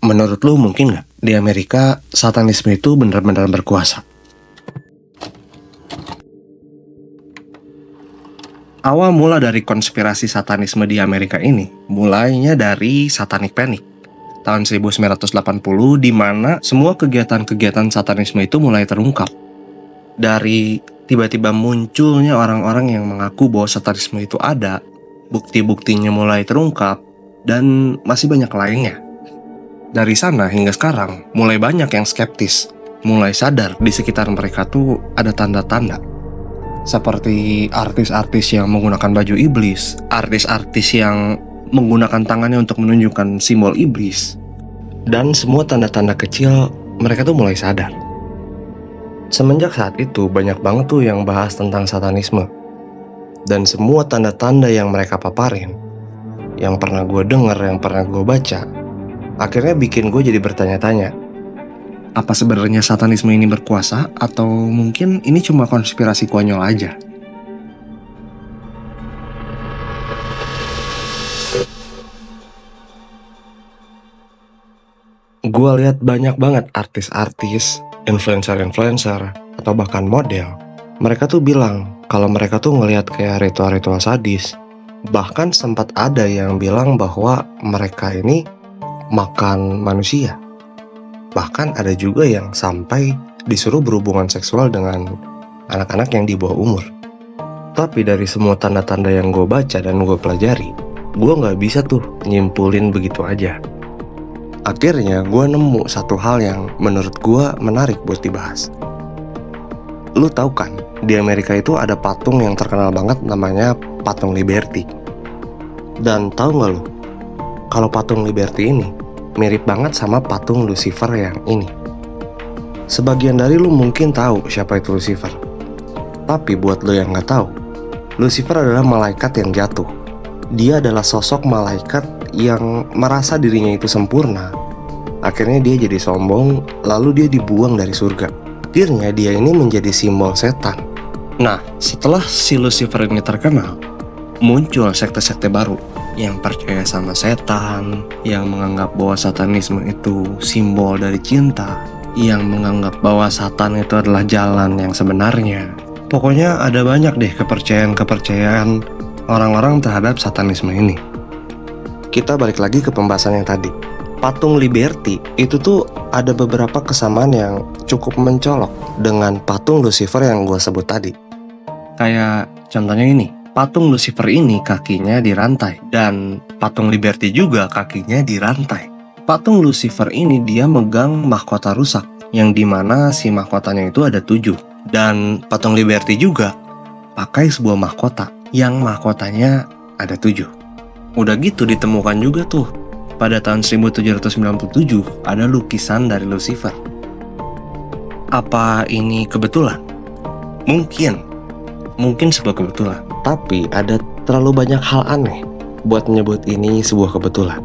Menurut lu mungkin nggak di Amerika satanisme itu benar-benar berkuasa? Awal mula dari konspirasi satanisme di Amerika ini mulainya dari Satanic Panic tahun 1980, di mana semua kegiatan-kegiatan satanisme itu mulai terungkap. Dari tiba-tiba munculnya orang-orang yang mengaku bahwa satanisme itu ada, bukti-buktinya mulai terungkap, dan masih banyak lainnya. Dari sana hingga sekarang, mulai banyak yang skeptis, mulai sadar di sekitar mereka tuh ada tanda-tanda. Seperti artis-artis yang menggunakan baju iblis, artis-artis yang menggunakan tangannya untuk menunjukkan simbol iblis. Dan semua tanda-tanda kecil mereka tuh mulai sadar. Semenjak saat itu banyak banget tuh yang bahas tentang satanisme. Dan semua tanda-tanda yang mereka paparin, yang pernah gue denger, yang pernah gue baca, akhirnya bikin gue jadi bertanya-tanya, apa sebenarnya satanisme ini berkuasa atau mungkin ini cuma konspirasi konyol aja? Gue lihat banyak banget artis-artis, influencer-influencer, atau bahkan model. Mereka tuh bilang kalau mereka tuh ngelihat kayak ritual-ritual sadis. Bahkan sempat ada yang bilang bahwa mereka ini makan manusia. Bahkan ada juga yang sampai disuruh berhubungan seksual dengan anak-anak yang di bawah umur. Tapi dari semua tanda-tanda yang gue baca dan gue pelajari, gue gak bisa tuh nyimpulin begitu aja. Akhirnya gue nemu satu hal yang menurut gue menarik buat dibahas. Lu tahu kan, di Amerika itu ada patung yang terkenal banget namanya patung Liberty. Dan tahu gak lu, kalau patung Liberty ini mirip banget sama patung Lucifer yang ini. Sebagian dari lu mungkin tahu siapa itu Lucifer. Tapi buat lu yang gak tahu, Lucifer adalah malaikat yang jatuh. Dia adalah sosok malaikat yang merasa dirinya itu sempurna. Akhirnya dia jadi sombong, lalu dia dibuang dari surga. Akhirnya dia ini menjadi simbol setan. Nah, setelah si Lucifer ini terkenal, muncul sekte-sekte baru yang percaya sama setan, yang menganggap bahwa satanisme itu simbol dari cinta, yang menganggap bahwa satan itu adalah jalan yang sebenarnya. Pokoknya ada banyak deh kepercayaan-kepercayaan orang-orang terhadap satanisme ini. Kita balik lagi ke pembahasan yang tadi. Patung Liberty itu tuh ada beberapa kesamaan yang cukup mencolok dengan patung Lucifer yang gue sebut tadi. Kayak contohnya ini, patung Lucifer ini kakinya dirantai, dan patung Liberty juga kakinya dirantai. Patung Lucifer ini dia megang mahkota rusak, yang dimana si mahkotanya itu ada 7. Dan patung Liberty juga pakai sebuah mahkota, yang mahkotanya ada 7. Udah gitu ditemukan juga tuh, pada tahun 1797 ada lukisan dari Lucifer. Apa ini kebetulan? Mungkin sebuah kebetulan. Tapi ada terlalu banyak hal aneh buat menyebut ini sebuah kebetulan.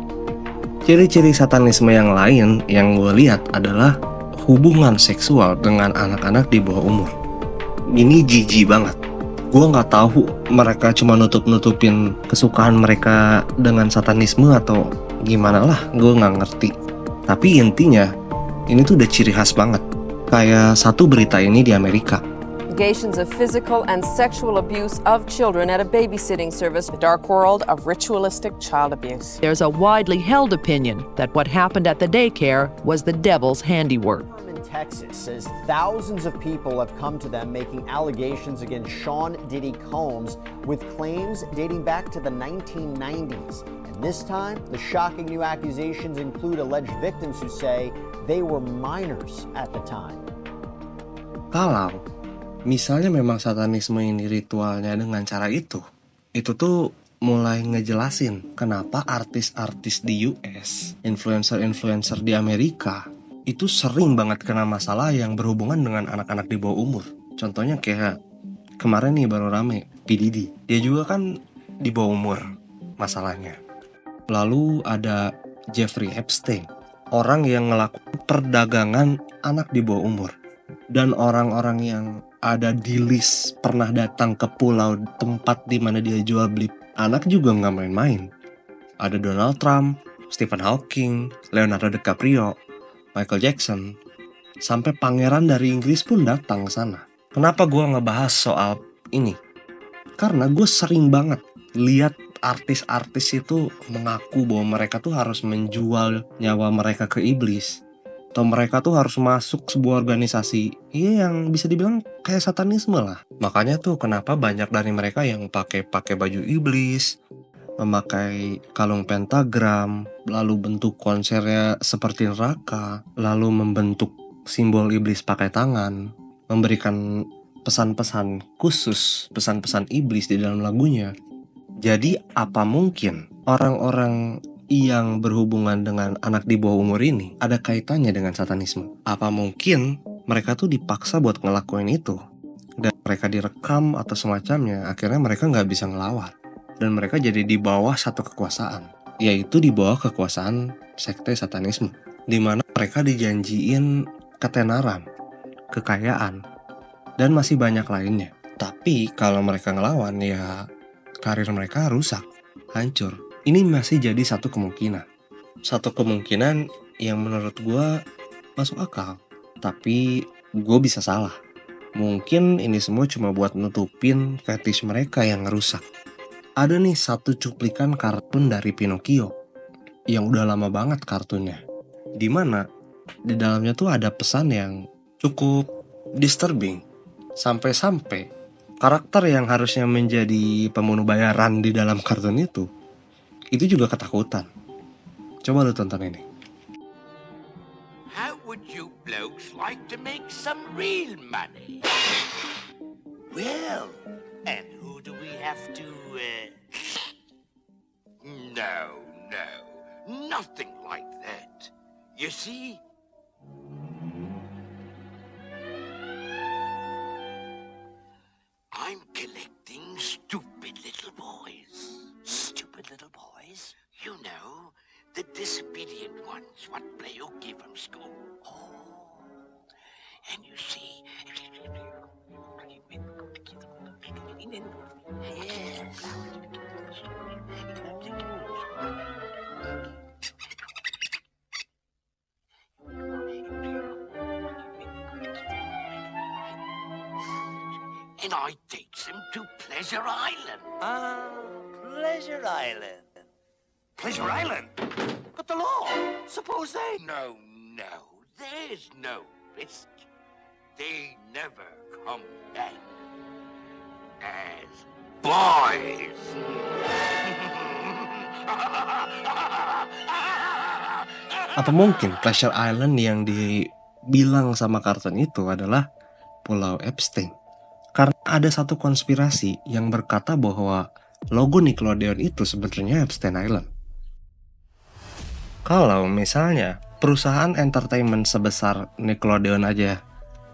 Ciri-ciri satanisme yang lain yang gue lihat adalah hubungan seksual dengan anak-anak di bawah umur. Ini jijik banget. Gue gak tahu mereka cuma nutup-nutupin kesukaan mereka dengan satanisme atau gimana lah, gue gak ngerti. Tapi intinya ini tuh udah ciri khas banget. Kayak satu berita ini di Amerika. Allegations of physical and sexual abuse of children at a babysitting service. The dark world of ritualistic child abuse. There's a widely held opinion that what happened at the daycare was the devil's handiwork. Texas says thousands of people have come to them making allegations against Sean Diddy Combs with claims dating back to the 1990s. And this time, the shocking new accusations include alleged victims who say they were minors at the time. Kalau misalnya memang satanisme ini ritualnya dengan cara itu tuh mulai ngejelasin kenapa artis-artis di US, influencer-influencer di Amerika itu sering banget kena masalah yang berhubungan dengan anak-anak di bawah umur. Contohnya kayak kemarin nih baru rame, P. Diddy. Dia juga kan di bawah umur masalahnya. Lalu ada Jeffrey Epstein, orang yang ngelakuin perdagangan anak di bawah umur. Dan orang-orang yang ada di list pernah datang ke pulau tempat di mana dia jual beli anak juga nggak main-main. Ada Donald Trump, Stephen Hawking, Leonardo DiCaprio, Michael Jackson, sampai pangeran dari Inggris pun datang ke sana. Kenapa gue ngebahas soal ini? Karena gue sering banget lihat artis-artis itu mengaku bahwa mereka tuh harus menjual nyawa mereka ke iblis, atau mereka tuh harus masuk sebuah organisasi yang bisa dibilang kayak satanisme lah. Makanya tuh kenapa banyak dari mereka yang pakai baju iblis, memakai kalung pentagram, lalu bentuk konsernya seperti neraka, lalu membentuk simbol iblis pakai tangan, memberikan pesan-pesan khusus, pesan-pesan iblis di dalam lagunya. Jadi apa mungkin orang-orang yang berhubungan dengan anak di bawah umur ini ada kaitannya dengan satanisme? Apa mungkin mereka tuh dipaksa buat ngelakuin itu, dan mereka direkam atau semacamnya, akhirnya mereka nggak bisa ngelawan, dan mereka jadi di bawah satu kekuasaan, yaitu di bawah kekuasaan sekte satanisme, di mana mereka dijanjiin ketenaran, kekayaan, dan masih banyak lainnya. Tapi kalau mereka ngelawan, ya karir mereka rusak, hancur. Ini masih jadi satu kemungkinan. Satu kemungkinan yang menurut gue masuk akal. Tapi gue bisa salah. Mungkin ini semua cuma buat nutupin fetish mereka yang rusak. Ada nih satu cuplikan kartun dari Pinocchio yang udah lama banget kartunnya, dimana di dalamnya tuh ada pesan yang cukup disturbing. Sampai-sampai karakter yang harusnya menjadi pembunuh bayaran di dalam kartun itu juga ketakutan. Coba lu tonton ini. How would you blokes like to make some real money? Well, and who do we have to, No, nothing like that. You see? I'm collecting stupid little boys. Stupid little boys? You know, the disobedient ones what play hooky from school. Oh, and you see... Yes. And I takes him to Pleasure Island. Pleasure Island. Pleasure Island? But the law, suppose they... No, there's no risk. They never come back as boys. Apa mungkin Pleasure Island yang dibilang sama kartun itu adalah Pulau Epstein? Karena ada satu konspirasi yang berkata bahwa logo Nickelodeon itu sebenarnya Epstein Island. Kalau misalnya perusahaan entertainment sebesar Nickelodeon aja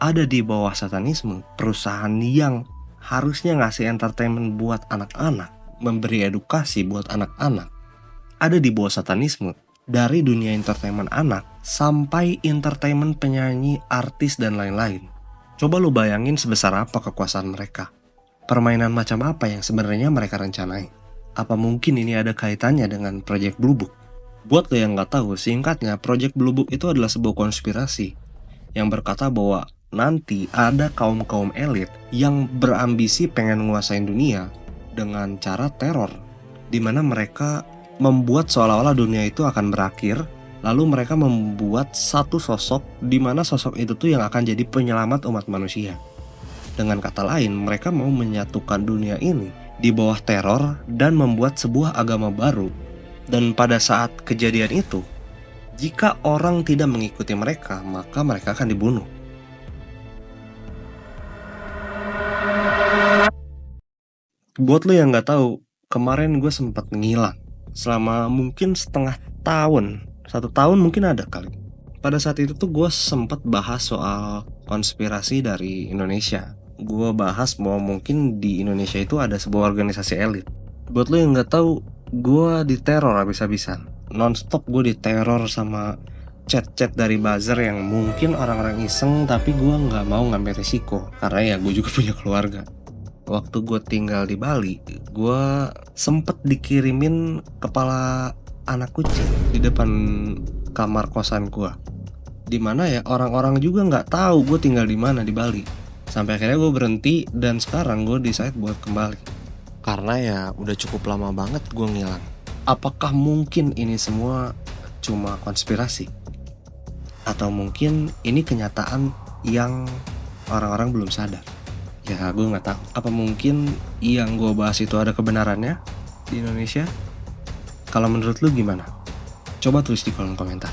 ada di bawah satanisme, perusahaan yang harusnya ngasih entertainment buat anak-anak, memberi edukasi buat anak-anak, ada di bawah satanisme. Dari dunia entertainment anak sampai entertainment penyanyi, artis, dan lain-lain. Coba lu bayangin sebesar apa kekuasaan mereka. Permainan macam apa yang sebenarnya mereka rencanai. Apa mungkin ini ada kaitannya dengan Project Blue Book? Buat lo yang nggak tahu, singkatnya Project Blue Book itu adalah sebuah konspirasi yang berkata bahwa nanti ada kaum-kaum elit yang berambisi pengen nguasain dunia dengan cara teror, di mana mereka membuat seolah-olah dunia itu akan berakhir. Lalu mereka membuat satu sosok di mana sosok itu tuh yang akan jadi penyelamat umat manusia. Dengan kata lain, mereka mau menyatukan dunia ini di bawah teror dan membuat sebuah agama baru. Dan pada saat kejadian itu, jika orang tidak mengikuti mereka, maka mereka akan dibunuh. Buat lo yang nggak tahu, kemarin gue sempat ngilang selama mungkin setengah tahun. 1 tahun mungkin ada kali. Pada saat itu tuh gue sempat bahas soal konspirasi dari Indonesia. Gue bahas bahwa mungkin di Indonesia itu ada sebuah organisasi elit. Buat lo yang nggak tahu, gue diteror habis-habisan. Non-stop gue diteror sama chat-chat dari buzzer yang mungkin orang-orang iseng, tapi gue nggak mau ngambil resiko karena ya gue juga punya keluarga. Waktu gue tinggal di Bali, gue sempet dikirimin kepala anak kucing di depan kamar kosan gue. Dimana ya orang-orang juga nggak tahu gue tinggal di mana di Bali. Sampai akhirnya gue berhenti dan sekarang gue decide buat kembali. Karena ya udah cukup lama banget gue ngilang. Apakah mungkin ini semua cuma konspirasi? Atau mungkin ini kenyataan yang orang-orang belum sadar? Ya gue nggak tahu. Apa mungkin yang gue bahas itu ada kebenarannya di Indonesia? Kalau menurut lu gimana? Coba tulis di kolom komentar.